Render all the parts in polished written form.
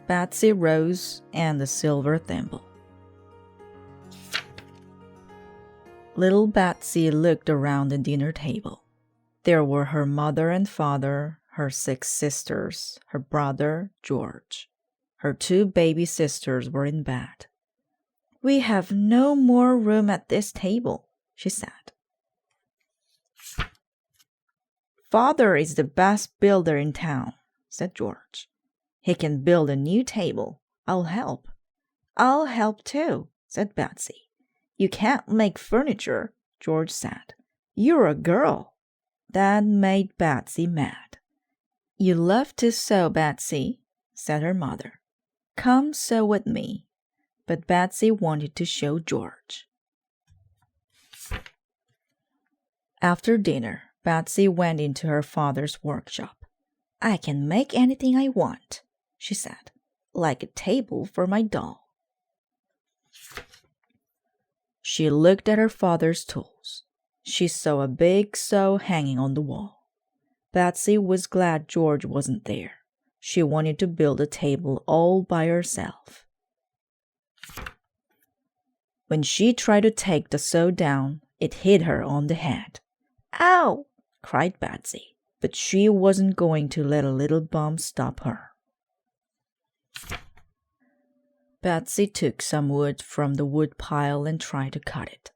Betsy rose and the silver thimble. Little Betsy looked around the dinner table. There were her mother and father, her 6 sisters, her brother, George. Her 2 baby sisters were in bed. "We have no more room at this table," she said. "Father is the best builder in town," said George. "He can build a new table. I'll help." "I'll help too," said Betsy. "You can't make furniture," George said. "You're a girl." That made Betsy mad. "You love to sew, Betsy," said her mother. "Come sew with me." But Betsy wanted to show George. After dinner, Betsy went into her father's workshop. "I can make anything I want," she said, "like a table for my doll." She looked at her father's tools. She saw a big saw hanging on the wall. Betsy was glad George wasn't there. She wanted to build a table all by herself. When she tried to take the saw down, it hit her on the head. "Ow!" cried Betsy, but she wasn't going to let a little bump stop her. Betsy took some wood from the wood pile and tried to cut it.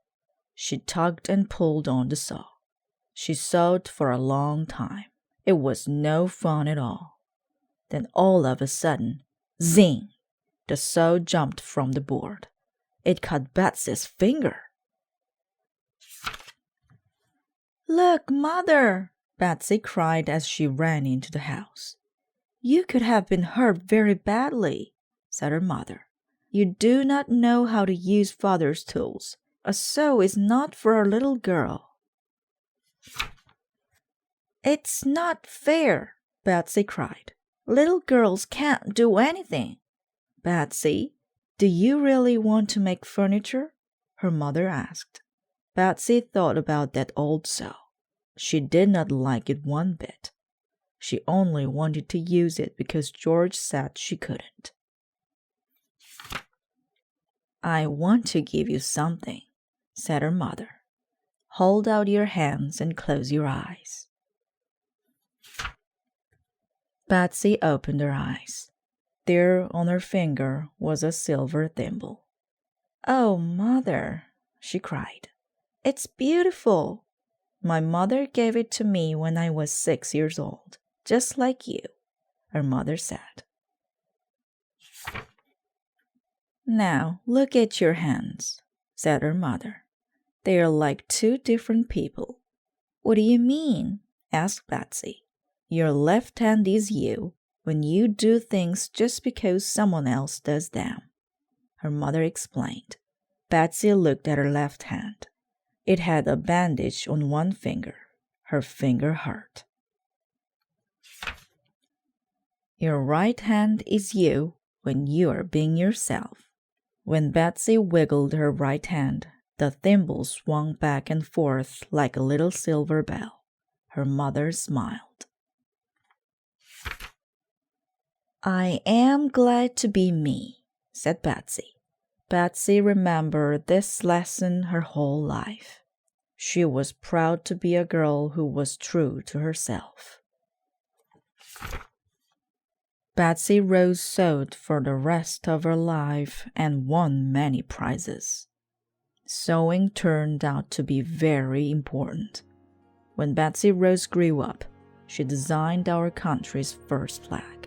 She tugged and pulled on the saw. She sewed for a long time. It was no fun at all. Then all of a sudden, zing! The saw jumped from the board. It cut Betsy's finger. "Look, Mother!" Betsy cried as she ran into the house. "You could have been hurt very badly," said her mother. "You do not know how to use Father's tools. A saw is not for a little girl." "It's not fair," Betsy cried. "Little girls can't do anything." "Betsy, do you really want to make furniture?" her mother asked. Betsy thought about that old saw. She did not like it one bit. She only wanted to use it because George said she couldn't. "I want to give you something," said her mother. "Hold out your hands and close your eyes." Betsy opened her eyes. There on her finger was a silver thimble. "Oh, Mother," she cried. "It's beautiful. My mother gave it to me when I was 6 years old, just like you," her mother said. "Now look at your hands," said her mother. "They are like 2 different people." "What do you mean?" asked Betsy. "Your left hand is you when you do things just because someone else does them," her mother explained. Betsy looked at her left hand. It had a bandage on one finger. Her finger hurt. "Your right hand is you when you are being yourself." When Betsy wiggled her right hand, the thimble swung back and forth like a little silver bell. Her mother smiled. "I am glad to be me," said Betsy. Betsy remembered this lesson her whole life. She was proud to be a girl who was true to herself. Betsy Rose sewed for the rest of her life and won many prizes. Sewing turned out to be very important. When Betsy Rose grew up, she designed our country's first flag.